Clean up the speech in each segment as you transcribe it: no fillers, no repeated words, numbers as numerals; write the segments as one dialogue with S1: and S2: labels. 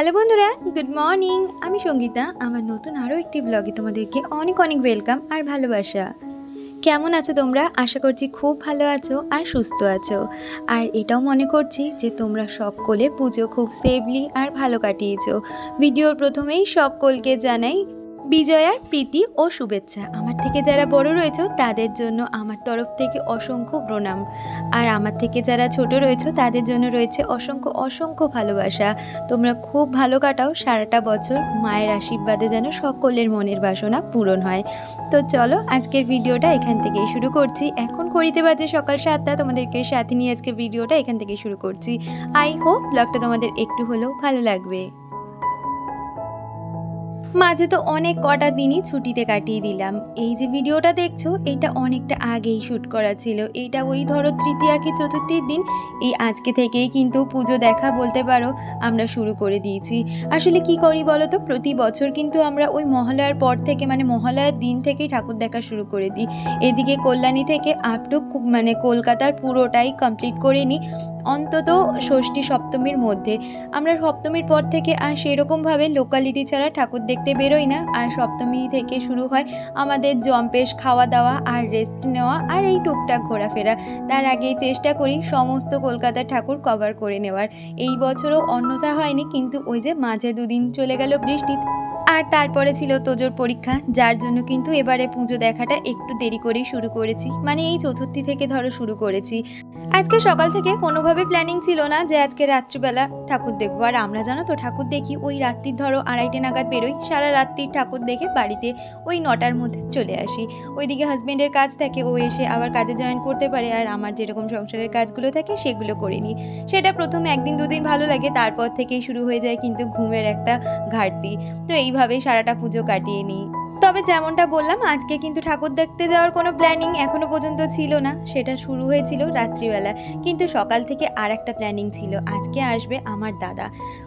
S1: Hello বন্ধুরা, good morning. আমি সঙ্গীতা। আমার নতুন আরও একটি ব্লগে তোমাদেরকে অনেক অনেক ওয়েলকাম আর ভালোবাসা। কেমন আছো তোমরা? আশা করছি খুব ভালো আছো আর সুস্থ আছো। আর এটাও মনে করছি যে তোমরা সকলে পুজো খুব সেফলি আর ভালো কাটিয়েছো। ভিডিওর প্রথমেই সকলকে জানাই বিজয়ার প্রীতি ও শুভেচ্ছা। আমার থেকে যারা বড় রয়েছে তাদের জন্য আমার তরফ থেকে অসংখ্য প্রণাম, আর আমার থেকে যারা ছোট রয়েছে তাদের জন্য রয়েছে অসংখ্য অসংখ্য ভালোবাসা। তোমরা খুব ভালো কাটাও সারাটা বছর। মায়ের আশীর্বাদে যেন সকলের মনের বাসনা পূরণ হয়। তো চলো আজকের ভিডিওটা এখান থেকেই শুরু করছি। এখন ঘড়িতে বাজে সকাল 7টা। তোমাদেরকে সাথে নিয়ে আজকে ভিডিওটা এখান থেকে শুরু করছি। আই হোপ ব্লগটা তোমাদের একটু হলেও ভালো লাগবে। মাঝে তো অনেক কটা দিনই ছুটিতে কাটিয়ে দিলাম। এই যে ভিডিওটা দেখছো এটা অনেকটা আগেই শ্যুট করা ছিল। এইটা ওই ধরো তৃতীয়া কি চতুর্থীর দিন। এই আজকে থেকেই কিন্তু পুজো দেখা বলতে পারো আমরা শুরু করে দিয়েছি। আসলে কি করি বলো তো, প্রতি বছর কিন্তু আমরা ওই মহালয়ার পর থেকে মানে মহালয়ার দিন থেকেই ঠাকুর দেখা শুরু করে দিই। এদিকে কল্যাণী থেকে আপ টু কলকাতার পুরোটাই কমপ্লিট করে নিই অন্তত ষষ্ঠী সপ্তমীর মধ্যে। আমরা সপ্তমীর পর থেকে আর সেরকমভাবে লোকালিটি ছাড়া ঠাকুর দেখতে বেরোই না। আর সপ্তমী থেকে শুরু হয় আমাদের জম্পেশ, খাওয়া দাওয়া আর রেস্ট নেওয়া আর এই টুকটাক ঘোরাফেরা। তার আগেই চেষ্টা করি সমস্ত কলকাতার ঠাকুর কভার করে নেওয়ার। এই বছরও অন্যথা হয়নি, কিন্তু ওই যে মাঝে দুদিন চলে গেল বৃষ্টি, আর তারপরে ছিল তোজোর পরীক্ষা, যার জন্য কিন্তু এবারে পুজো দেখাটা একটু দেরি করেই শুরু করেছি। মানে এই চতুর্থী থেকে ধরো শুরু করেছি। আজকে সকাল থেকে কোনোভাবে প্ল্যানিং ছিল না যে আজকে রাত্রিবেলা ঠাকুর দেখবো। আর আমরা জানো তো ঠাকুর দেখি ওই রাত্রির ধরো 2:30 নাগাদ বেরোই। সারা রাত্রির ঠাকুর দেখে বাড়িতে ওই 9টার মধ্যে চলে আসি। ওইদিকে হাজব্যান্ডের কাজ থাকে, ও এসে আবার কাজে জয়েন করতে পারে। আর আমার যেরকম সংসারের কাজগুলো থাকে সেগুলো করে নিই। সেটা প্রথম একদিন দুদিন ভালো লাগে, তারপর থেকেই শুরু হয়ে যায় কিন্তু ঘুমের একটা ঘাটতি। তো এইভাবেই সারাটা পুজো কাটিয়ে নিই। তবে যেমনটা বললাম আজকে কিন্তু ঠাকুর দেখতে যাওয়ার কোনো প্ল্যানিং এখনো পর্যন্ত ছিল না। সেটা শুরু হয়েছিল রাত্রিবেলা, কিন্তু সকাল থেকে আর একটা প্ল্যানিং ছিল। আজকে আসবে আমার দাদা।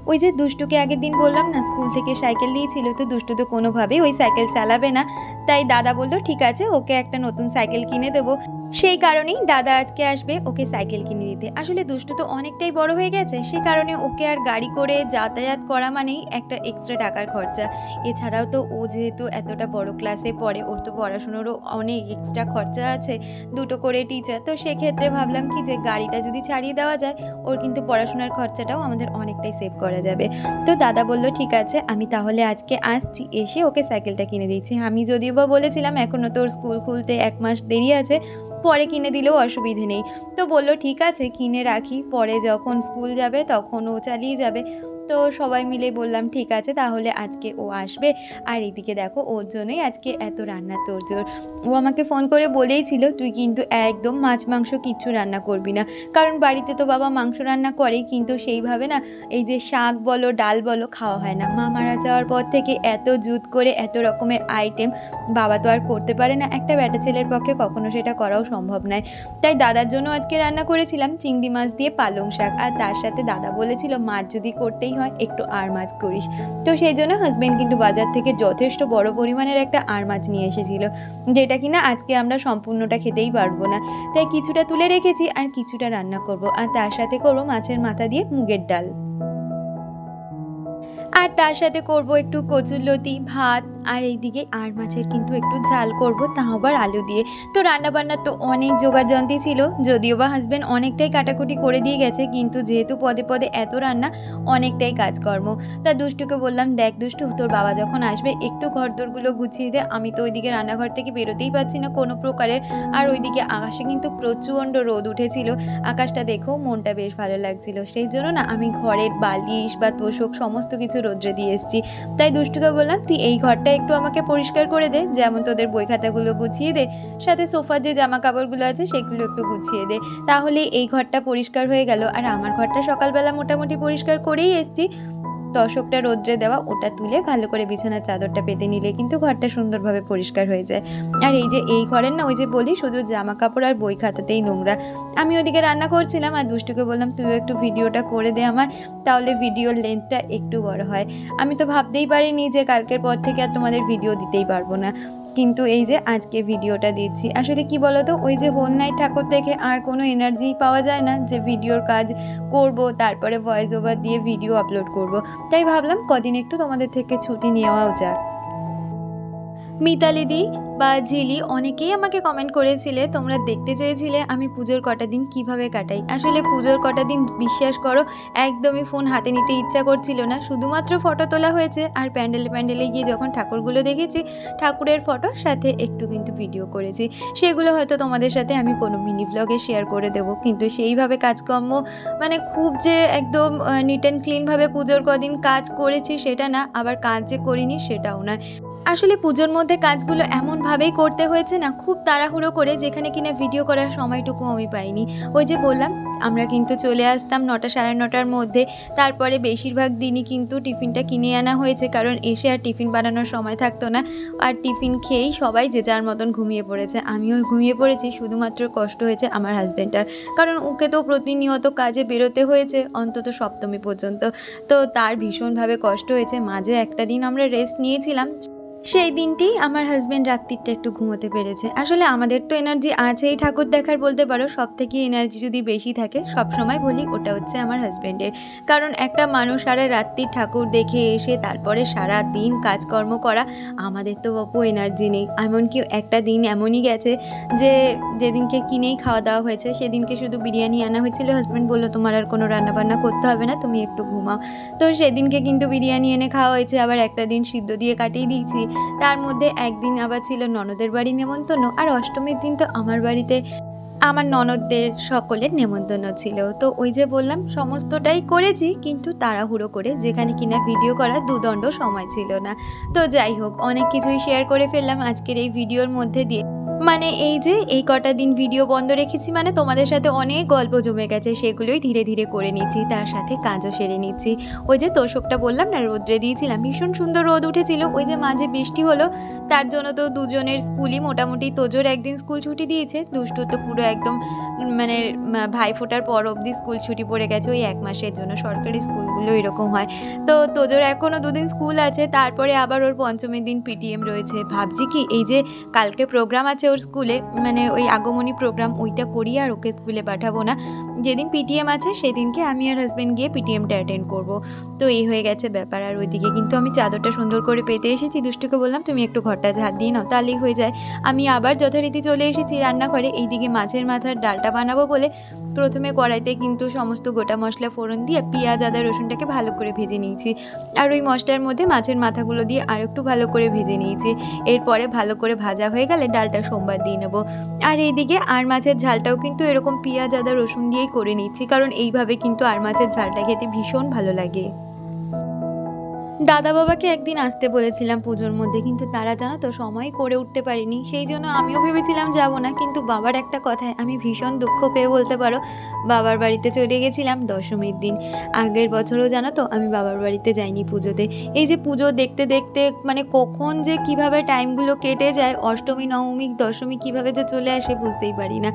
S1: ওই যে দুষ্টুকে আগের দিন বললাম না স্কুল থেকে সাইকেল দিয়েছিল, তো দুষ্টু তো কোনোভাবেই ওই সাইকেল চালাবে না। তাই দাদা বললো ঠিক আছে, ওকে একটা নতুন সাইকেল কিনে দেবো। সেই কারণেই দাদা আজকে আসবে ওকে সাইকেল কিনে দিতে। আসলে দুষ্টু তো অনেকটাই বড় হয়ে গেছে, সেই কারণে ওকে আর গাড়ি করে যাতায়াত করা মানেই একটা এক্সট্রা টাকার খরচা। এছাড়াও তো ও যেহেতু এতটা বড় ক্লাসে পড়ে, ওর তো পড়াশুনোরও অনেক এক্সট্রা খরচা আছে, দুটো করে টিচার। তো সেক্ষেত্রে ভাবলাম কি যে গাড়িটা যদি ছাড়িয়ে দেওয়া যায়, ওর কিন্তু পড়াশোনার খরচাটাও আমাদের অনেকটাই সেভ করা যাবে। তো দাদা বলল ঠিক আছে, আমি তাহলে আজকে আসছি, এসে ওকে সাইকেলটা কিনে দিচ্ছি। আমি যদিও বা বলেছিলাম এখনও তোর স্কুল খুলতে 1 মাস দেরি আছে, পরে কিনে দিলেও অসুবিধে নেই। তো বললো ঠিক আছে কিনে রাখি, পরে যখন স্কুল যাবে তখন ও চালিয়ে যাবে। তো সবাই মিলে বললাম ঠিক আছে তাহলে আজকে ও আসবে। আর এদিকে দেখো ওর জন্যই আজকে এত রান্না তোড়জোড়। ও আমাকে ফোন করে বলেই ছিল তুই কিন্তু একদম মাছ মাংস কিচ্ছু রান্না করবি না, কারণ বাড়িতে তো বাবা মাংস রান্না করে, কিন্তু সেইভাবে না এই যে শাক বলো ডাল বলো খাওয়া হয় না। মা মারা যাওয়ার পর থেকে এত জুত করে এত রকমের আইটেম বাবা তো আর করতে পারে না, একটা বেটা ছেলের পক্ষে কখনো সেটা করাও সম্ভব নয়। তাই দাদার জন্য আজকে রান্না করেছিলাম চিংড়ি মাছ দিয়ে পালং শাক, আর তার সাথে দাদা বলেছিল মাছ যদি করতেই হয় একটু আর মাছ করিস। তো সেই জন্য হাজব্যান্ড কিন্তু বাজার থেকে যথেষ্ট বড় পরিমাণের একটা আর মাছ নিয়ে এসেছিল, যেটা কিনা আজকে আমরা সম্পূর্ণটা খেতেই পারবো না। তাই কিছুটা তুলে রেখেছি আর কিছুটা রান্না করব, আর তার সাথে করব মাছের মাথা দিয়ে মুগের ডাল, আর তার সাথে করব একটু কচুরলতি ভাত। আর এইদিকে আর মাছের কিন্তু একটু ঝাল করব, তাও আবার আলু দিয়ে। তো রান্নাবান্নার তো অনেক জোগাড়যন্ত্রী ছিল, যদিও বা হাজব্যান্ড অনেকটাই কাটাকুটি করে দিয়ে গেছে, কিন্তু যেহেতু পদে পদে এত রান্না অনেকটাই কাজকর্ম। তা দুষ্টুকে বললাম দেখ দুষ্টু, তোর বাবা যখন আসবে একটু ঘরদোরগুলো গুছিয়ে দে। আমি তো ওইদিকে রান্নাঘর থেকে বেরোতেই পারছি না কোনো প্রকারের। আর ওইদিকে আকাশে কিন্তু প্রচণ্ড রোদ উঠেছিল, আকাশটা দেখেও মনটা বেশ ভালো লাগছিল। সেই জন্য না আমি ঘরের বালিশ বা তোষক সমস্ত কিছু রোদ্রে দিয়ে এসেছি। তাই দুষ্টুকে বললাম তুই এই ঘরটা একটু আমাকে পরিষ্কার করে দে, যেমন তোদের বই খাতাগুলো গুছিয়ে দে, সাথে সোফার যে জামা কাপড়গুলো আছে সেগুলো একটু গুছিয়ে দে, তাহলে এই ঘরটা পরিষ্কার হয়ে গেল। আর আমার ঘরটা সকালবেলা মোটামুটি পরিষ্কার করেই এসেছি। তোষকটা রোদ্রে দেওয়া, ওটা তুলে ভালো করে বিছানার চাদরটা পেতে নিলে কিন্তু ঘরটা সুন্দরভাবে পরিষ্কার হয়ে যায়। আর এই যে এই ঘরের না ওই যে বলি শুধু জামা কাপড় আর বই খাতাতেই নোংরা। আমি ওদিকে রান্না করছিলাম আর দুষ্টুকে বললাম তুইও একটু ভিডিওটা করে দে আমার, তাহলে ভিডিওর লেন্থটা একটু বড় হয়। আমি তো ভাবতেই পারিনি যে কালকের পর থেকে আর তোমাদের ভিডিও দিতেই পারবো না। কিন্তু এই যে আজকে ভিডিওটা দিচ্ছি। আসলে কি বলো তো, ওই যে হোল নাইট ঠাকুর দেখে আর কোনো এনার্জি পাওয়া যায় না যে ভিডিওর কাজ করব, তারপরে ভয়েস ওভার দিয়ে ভিডিও আপলোড করব। তাই ভাবলাম কদিন একটু তোমাদের থেকে ছুটি নেওয়াও যাক। মিতালি দি বা ঝিলি অনেকেই আমাকে কমেন্ট করেছিলে, তোমরা দেখতে চেয়েছিলে আমি পুজোর কটা দিন কিভাবে কাটাই। আসলে পুজোর কটা দিন বিশ্বাস করো একদমই ফোন হাতে নিতে ইচ্ছা করছিল না, শুধুমাত্র ফটো তোলা হয়েছে। আর প্যান্ডেলে গিয়ে যখন ঠাকুরগুলো দেখেছি, ঠাকুরের ফটোর সাথে একটু কিন্তু ভিডিও করেছি। সেগুলো হয়তো তোমাদের সাথে আমি কোনো মিনি ব্লগে শেয়ার করে দেবো, কিন্তু সেইভাবে কাজকর্ম মানে খুব যে একদম নিট অ্যান্ড ক্লিনভাবে পুজোর কদিন কাজ করেছি সেটা না, আবার কাজ যে করিনি সেটাও নয়। আসলে পুজোর মধ্যে কাজগুলো এমনভাবেই করতে হয়েছে না, খুব তাড়াহুড়ো করে, যেখানে কিনা ভিডিও করার সময়টুকু আমি পাইনি। ওই যে বললাম আমরা কিন্তু চলে আসতাম 9টা সাড়ে 9টার মধ্যে। তারপরে বেশিরভাগ দিনই কিন্তু টিফিনটা কিনে আনা হয়েছে, কারণ এসে আর টিফিন বানানোর সময় থাকতো না। আর টিফিন খেয়েই সবাই যে যার মতন ঘুমিয়ে পড়েছে, আমিও ঘুমিয়ে পড়েছি। শুধুমাত্র কষ্ট হয়েছে আমার হাজব্যান্ডটার, কারণ ওকে তো প্রতিনিয়ত কাজে বেরোতে হয়েছে অন্তত সপ্তমী পর্যন্ত। তো তার ভীষণভাবে কষ্ট হয়েছে। মাঝে একটা দিন আমরা রেস্ট নিয়েছিলাম, সেই দিনটি আমার হাজব্যান্ড রাত্রিটা একটু ঘুমোতে পেরেছে। আসলে আমাদের তো এনার্জি আছেই ঠাকুর দেখার, বলতে পারো সব থেকে এনার্জি যদি বেশি থাকে সব সময় বলি ওটা হচ্ছে আমার হাজব্যান্ডের। কারণ একটা মানুষ সারা রাত্রি ঠাকুর দেখে এসে তারপরে সারা দিন কাজকর্ম করা, আমাদের তো বাপু এনার্জি নেই। এমনকি একটা দিন এমনই গেছে যে যেদিনকে কিনেই খাওয়া দাওয়া হয়েছে, সেদিনকে শুধু বিরিয়ানি আনা হয়েছিল। হাজব্যান্ড বললো তোমার আর কোনো রান্নাবান্না করতে হবে না, তুমি একটু ঘুমাও। তো সেদিনকে কিন্তু বিরিয়ানি এনে খাওয়া হয়েছে। আবার একটা দিন সিদ্ধ দিয়ে কাটিয়ে দিয়েছি। তার মধ্যে একদিন আবার ছিল ননদের বাড়ি নেমন্তন্ন, আর অষ্টমীর দিন তো আমার বাড়িতে আমার ননদদের সকলের নেমন্তন্ন ছিল। তো ওই যে বললাম সমস্তটাই করেছি, কিন্তু তাড়াহুড়ো করে, যেখানে কিনা ভিডিও করার দুদণ্ড সময় ছিল না। তো যাই হোক, অনেক কিছুই শেয়ার করে ফেললাম আজকের এই ভিডিওর মধ্যে দিয়ে। মানে এই যে এই কটা দিন ভিডিও বন্ধ রেখেছি, মানে তোমাদের সাথে অনেক গল্প জমে গেছে, সেগুলোই ধীরে ধীরে করে নিচ্ছি, তার সাথে কাজও সেরে নিচ্ছি। ওই যে তোষকটা বললাম না রোদ্রে দিয়েছিলাম, ভীষণ সুন্দর রোদ উঠেছিল। ওই যে মাঝে বৃষ্টি হলো, তার জন্য তো দুজনের স্কুলই মোটামুটি, তোজোর একদিন স্কুল ছুটি দিয়েছে, দুষ্টু তো পুরো একদম মানে ভাইফোঁটার পর অবধি স্কুল ছুটি পড়ে গেছে ওই 1 মাসের জন্য। সরকারি স্কুলগুলো এরকম হয়। তো তোজোর এখনও 2 দিন স্কুল আছে, তারপরে আবার ওর পঞ্চমীর দিন পিটিএম রয়েছে। ভাবছি কি এই যে কালকে প্রোগ্রাম আছে ওর স্কুলে, মানে ওই আগমনী প্রোগ্রাম, ওইটা করি আর ওকে স্কুলে পাঠাবো না। যেদিন পিটিএম আছে সেদিনকে আমি আর হাজব্যান্ড গিয়ে পিটিএমটা অ্যাটেন্ড করবো। তো এই হয়ে গেছে ব্যাপার। আর ওইদিকে কিন্তু আমি চাদরটা সুন্দর করে পেতে এসেছি। দুষ্টুকে বললাম তুমি একটু ঘরটা হাত দিয়ে নাও, তাহলেই হয়ে যায়। আমি আবার যথারীতি চলে এসেছি রান্নাঘরে। এইদিকে মাছের মাথার ডালটা বানাবো বলে প্রথমে কড়াইতে কিন্তু সমস্ত গোটা মশলা ফোড়ন দিয়ে পেঁয়াজ আদা রসুনটাকে ভালো করে ভেজে নিয়েছি। আর ওই মশলার মধ্যে মাছের মাথাগুলো দিয়ে আর একটু ভালো করে ভেজে নিয়েছি। এরপরে ভালো করে ভাজা হয়ে গেলে ডালটা সোমবার দিয়ে নেবো। আর এইদিকে আর মাছের ঝালটাও কিন্তু এরকম পেঁয়াজ আদা রসুন দিয়েই করে নিচ্ছি, কারণ এইভাবে কিন্তু আর মাছের ঝালটা খেতে ভীষণ ভালো লাগে। দাদা বাবাকে একদিন আসতে বলেছিলাম পুজোর মধ্যে, কিন্তু তারা জানো তো সময় করে উঠতে পারিনি। সেই জন্য আমিও ভেবেছিলাম যাব না, কিন্তু বাবার একটা কথায় আমি ভীষণ দুঃখ পেয়ে বলতে পারো বাবার বাড়িতে চলে গেছিলাম দশমীর দিন। আগের বছরও জানো তো আমি বাবার বাড়িতে যাইনি পুজোতে। এই যে পুজো দেখতে দেখতে মানে কখন যে কিভাবে টাইমগুলো কেটে যায়, অষ্টমী নবমী দশমী কিভাবে যে চলে আসে বুঝতেই পারি না।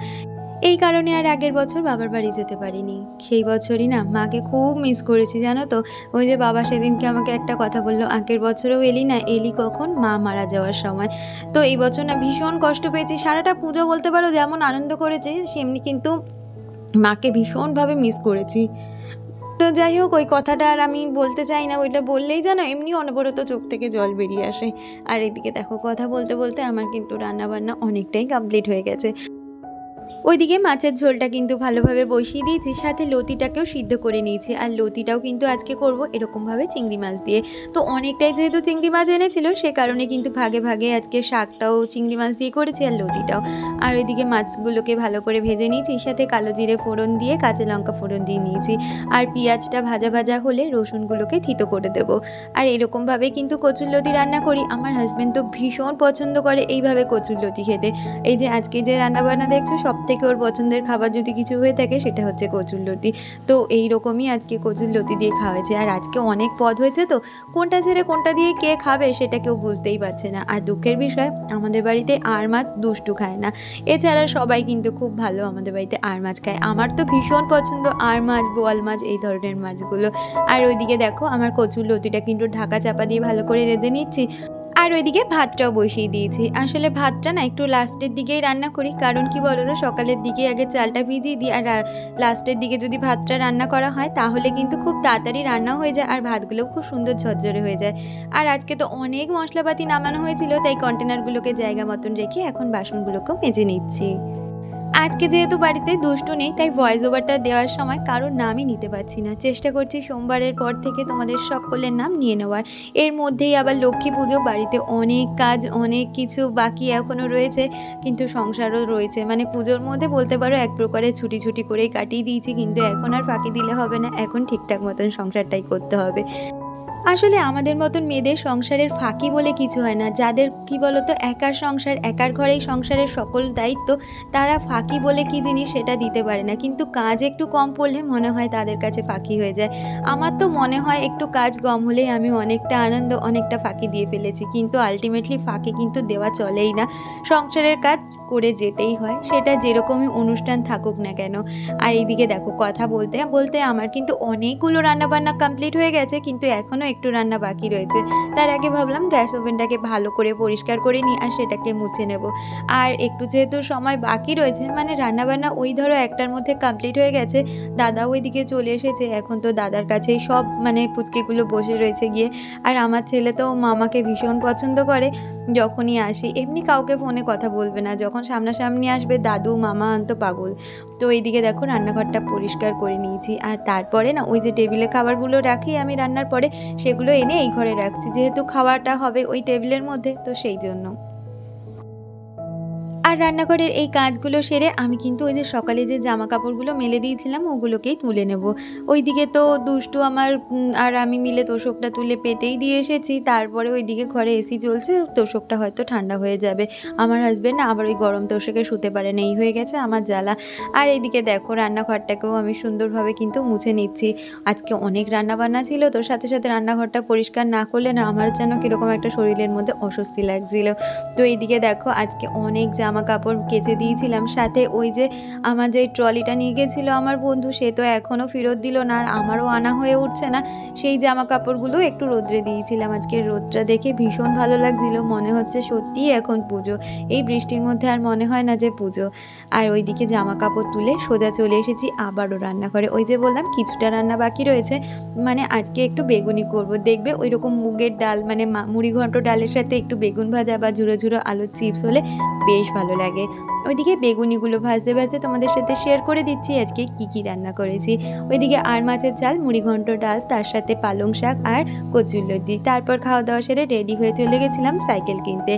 S1: এই কারণে আর আগের বছর বাবার বাড়ি যেতে পারিনি। সেই বছরই না মাকে খুব মিস করেছি জানো তো। ওই যে বাবা সেদিনকে আমাকে একটা কথা বললো, আগের বছরেও এলি না, এলি কখন? মা মারা যাওয়ার সময়। তো এই বছর না ভীষণ কষ্ট পেয়েছি। সারাটা পুজো বলতে পারো যেমন আনন্দ করেছি, সেমনি কিন্তু মাকে ভীষণভাবে মিস করেছি। তো যাই হোক, ওই কথাটা আর আমি বলতে চাই না, ওইটা বললেই যেন এমনি অনবরত চোখ থেকে জল বেরিয়ে আসে। আর এদিকে দেখো কথা বলতে বলতে আমার কিন্তু রান্নাবান্না অনেকটাই কমপ্লিট হয়ে গেছে। ওইদিকে মাছের ঝোলটা কিন্তু ভালোভাবে বসিয়ে দিয়েছি, সাথে লতিটাকেও সিদ্ধ করে নিয়েছি। আর লতিটাও কিন্তু আজকে করব এরকমভাবে চিংড়ি মাছ দিয়ে। তো অনেকটাই যেহেতু চিংড়ি মাছ এনেছিল, সে কারণে কিন্তু ভাগে ভাগে আজকে শাকটাও চিংড়ি মাছ দিয়ে করেছি আর লতিটাও। আর ওইদিকে মাছগুলোকে ভালো করে ভেজে নিয়েছি, সাথে কালো জিরে ফোড়ন দিয়ে কাঁচা লঙ্কা ফোড়ন দিয়ে নিয়েছি। আর পেঁয়াজটা ভাজা ভাজা হলে রসুনগুলোকে থিতো করে দেবো। আর এরকমভাবে কিন্তু কচুরলতি রান্না করি। আমার হাজব্যান্ড তো ভীষণ পছন্দ করে এইভাবে কচুরলতি খেতে। এই যে আজকে যে রান্নাবান্না দেখছো, সব থেকে ওর পছন্দের খাবার যদি কিছু হয়ে থাকে সেটা হচ্ছে কচুরলতি। তো এই রকমই আজকে কচুরলতি দিয়ে খাওয়া হয়েছে। আর আজকে অনেক পদ হয়েছে, তো কোনটা ছেড়ে কোনটা দিয়ে কে খাবে সেটা কেউ বুঝতেই পারছে না। আর দুঃখের বিষয় আমাদের বাড়িতে আর মাছ দুষ্টু খায় না, এছাড়া সবাই কিন্তু খুব ভালো আমাদের বাড়িতে আর মাছ খায়। আমার তো ভীষণ পছন্দ আর মাছ, বোয়াল মাছ, এই ধরনের মাছগুলো। আর ওইদিকে দেখো আমার কচুরলতিটা কিন্তু ঢাকা চাপা দিয়ে ভালো করে রেঁধে নিচ্ছি। আর আর ওইদিকে ভাতটাও বসিয়ে দিয়েছি। আসলে ভাতটা না একটু লাস্টের দিকেই রান্না করি, কারণ কি বলো তো, সকালের দিকে আগে চালটা ভিজিয়ে দিই আর লাস্টের দিকে যদি ভাতটা রান্না করা হয় তাহলে কিন্তু খুব তাড়াতাড়ি রান্না হয়ে যায় আর ভাতগুলোও খুব সুন্দর ঝরঝরে হয়ে যায়। আর আজকে তো অনেক মশলাপাতি নামানো হয়েছিল, তাই কন্টেনারগুলোকে জায়গা মতন রেখে এখন বাসনগুলোকেও মেজে নিচ্ছি। আজকে যেহেতু বাড়িতে দুষ্টু নেই, তাই ভয়েস ওভারটা দেওয়ার সময় কারোর নামই নিতে পারছি না। চেষ্টা করছি সোমবারের পর থেকে তোমাদের সকলের নাম নিয়ে নেওয়ার। এর মধ্যেই আবার লক্ষ্মী পুজো, বাড়িতে অনেক কাজ, অনেক কিছু বাকি এখনও রয়েছে, কিন্তু সংসারও রয়েছে। মানে পুজোর মধ্যে বলতে পারো এক প্রকারে ছুটি করেই কাটিয়ে দিয়েছি, কিন্তু এখন আর ফাঁকি দিলে হবে না, এখন ঠিকঠাক মতন সংসারটাই করতে হবে। আসলে আমাদের মতন মেয়েদের সংসারের ফাঁকি বলে কিছু হয় না। যাদের কি বলতো একার সংসার, একার ঘরেই সংসারের সকল দায়িত্ব, তারা ফাঁকি বলে কি জিনিস সেটা দিতে পারে না, কিন্তু কাজ একটু কম পড়লে মনে হয় তাদের কাছে ফাঁকি হয়ে যায়। আমার তো মনে হয় একটু কাজ কম হলেই আমি অনেকটা আনন্দ, অনেকটা ফাঁকি দিয়ে ফেলেছি, কিন্তু আলটিমেটলি ফাঁকি কিন্তু দেওয়া চলেই না। সংসারের কাজ করে যেতেই হয়, সেটা যেরকমই অনুষ্ঠান থাকুক না কেন। আর এইদিকে দেখো, কথা বলতে বলতে আমার কিন্তু অনেকগুলো রান্নাবান্না কমপ্লিট হয়ে গেছে, কিন্তু এখনও একটু রান্না বাকি রয়েছে। তার আগে ভাবলাম গ্যাস ওভেনটাকে ভালো করে পরিষ্কার করে নিই আর সেটাকে মুছে নেব। আর একটু যেহেতু সময় বাকি রয়েছে, মানে রান্নাবান্না ওই ধরো একটার মধ্যে কমপ্লিট হয়ে গেছে, দাদা ওইদিকে চলে এসেছে, এখন তো দাদার কাছেই সব মানে পুচকিগুলো বসে রয়েছে গিয়ে। আর আমার ছেলে তো মামাকে ভীষণ পছন্দ করে, যখনই আসি এমনি কাউকে ফোনে কথা বলবে না, যখন সামনাসামনি আসবে দাদু মামা আনতো পাগল। তো এইদিকে দেখো রান্নাঘরটা পরিষ্কার করে নিয়েছি, আর তারপরে না ওই যে টেবিলে খাবারগুলো রাখি আমি রান্নার পরে, সেগুলো এনে এই ঘরে রাখছি, যেহেতু খাওয়াটা হবে ওই টেবিলের মধ্যে, তো সেই জন্য। আর রান্নাঘরের এই কাজগুলো সেরে আমি কিন্তু ওই যে সকালে যে জামা কাপড়গুলো মেলে দিয়েছিলাম ওগুলোকেই তুলে নেব। ওইদিকে তো দুষ্টু আমার আর আমি মিলে তোশকটা তুলে পেতেই দিয়ে এসেছি, তারপরে ওইদিকে ঘরে এসি চলছে, তোশকটা হয়তো ঠান্ডা হয়ে যাবে। আমার হাজব্যান্ড আবার ওই গরম তোশকে শুতে পারে না, এই হয়ে গেছে আমার জ্বালা। আর এইদিকে দেখো রান্নাঘরটাকেও আমি সুন্দরভাবে কিন্তু মুছে নিচ্ছি। আজকে অনেক রান্নাবান্না ছিল, তোর সাথে সাথে রান্নাঘরটা পরিষ্কার না করলে না আমার যেন কীরকম একটা শরীরের মধ্যে অস্বস্তি লাগছিল। তো এইদিকে দেখো আজকে অনেক জামা কাপড় কেচে দিয়েছিলাম, সাথে ওই যে আমার যে ট্রলিটা নিয়ে গেছিলো আমার বন্ধু, সে তো এখনও ফেরত দিল না, আর আমারও আনা হয়ে উঠছে না। সেই জামা কাপড়গুলো একটু রোদ্রে দিয়েছিলাম। আজকে রোদটা দেখে ভীষণ ভালো লাগছিল, মনে হচ্ছে সত্যিই এখন পুজো। এই বৃষ্টির মধ্যে আর মনে হয় না যে পুজো। আর ওইদিকে জামা কাপড় তুলে সোজা চলে এসেছি আবারও রান্নাঘরে। ওই যে বললাম কিছুটা রান্না বাকি রয়েছে, মানে আজকে একটু বেগুনি করব। দেখবে ওই রকম মুগের ডাল, মানে মুড়ি ঘন্ট ডালের সাথে একটু বেগুন ভাজা বা ঝুড়ো ঝুড়ো আলুর চিপস হলে বেশ ভালো লাগে। ওইদিকে বেগুনিগুলো ভাজতে ভাজতে তোমাদের সাথে শেয়ার করে দিচ্ছি আজকে কি রান্না করেছি। ওইদিকে আর মাছের ঝাল, মুড়ি ঘন্ট ডাল, তার সাথে পালং শাক আর কচুরলতি। তারপর খাওয়া দাওয়া সেরে রেডি হয়ে চলে গেছিলাম সাইকেল কিনতে।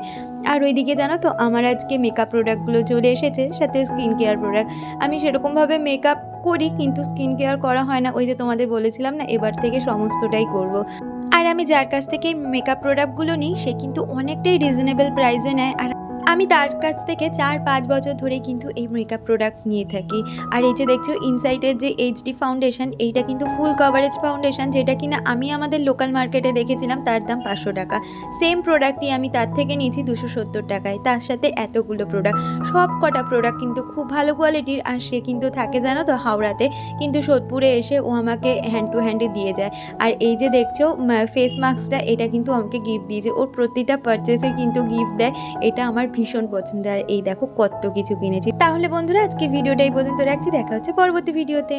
S1: আর ওইদিকে জানো তো আমার আজকে মেকআপ প্রোডাক্টগুলো চলে এসেছে, সাথে স্কিন কেয়ার প্রোডাক্ট। আমি সেরকমভাবে মেকআপ করি কিন্তু স্কিন কেয়ার করা হয় না, ওই যে তোমাদের বলেছিলাম না এবার থেকে সমস্তটাই করব। আর আমি যার কাছ থেকে মেকআপ প্রোডাক্টগুলো নিই সে কিন্তু অনেকটাই রিজনেবল প্রাইসে নেয়, আর আমি তার কাছ থেকে 4-5 বছর ধরে কিন্তু এই মেকআপ প্রোডাক্ট নিয়ে থাকি। আর এই যে দেখছো ইনসাইটের যে এইচডি ফাউন্ডেশন, এইটা কিন্তু ফুল কভারেজ ফাউন্ডেশন, যেটা কিনা আমি আমাদের লোকাল মার্কেটে দেখেছিলাম তার দাম 500 টাকা। সেম প্রোডাক্টই আমি তার থেকে নিয়েছি 270 টাকায়, তার সাথে এতগুলো প্রোডাক্ট। সব কটা প্রোডাক্ট কিন্তু খুব ভালো কোয়ালিটির। আর সে কিন্তু থাকে জানো তো হাওড়াতে, কিন্তু সোদপুরে এসে ও আমাকে হ্যান্ড টু হ্যান্ডে দিয়ে যায়। আর এই যে দেখছো ফেস মাস্কটা, এটা কিন্তু আমাকে গিফট দিয়েছে, ওর প্রতিটা পারচেসে কিন্তু গিফট দেয়, এটা আমার ভীষণ পছন্দ। আর এই দেখো কত কিছু কিনেছি। তাহলে বন্ধুরা আজকে ভিডিওটা এই পর্যন্ত রাখছি, দেখা হচ্ছে পরবর্তী ভিডিওতে।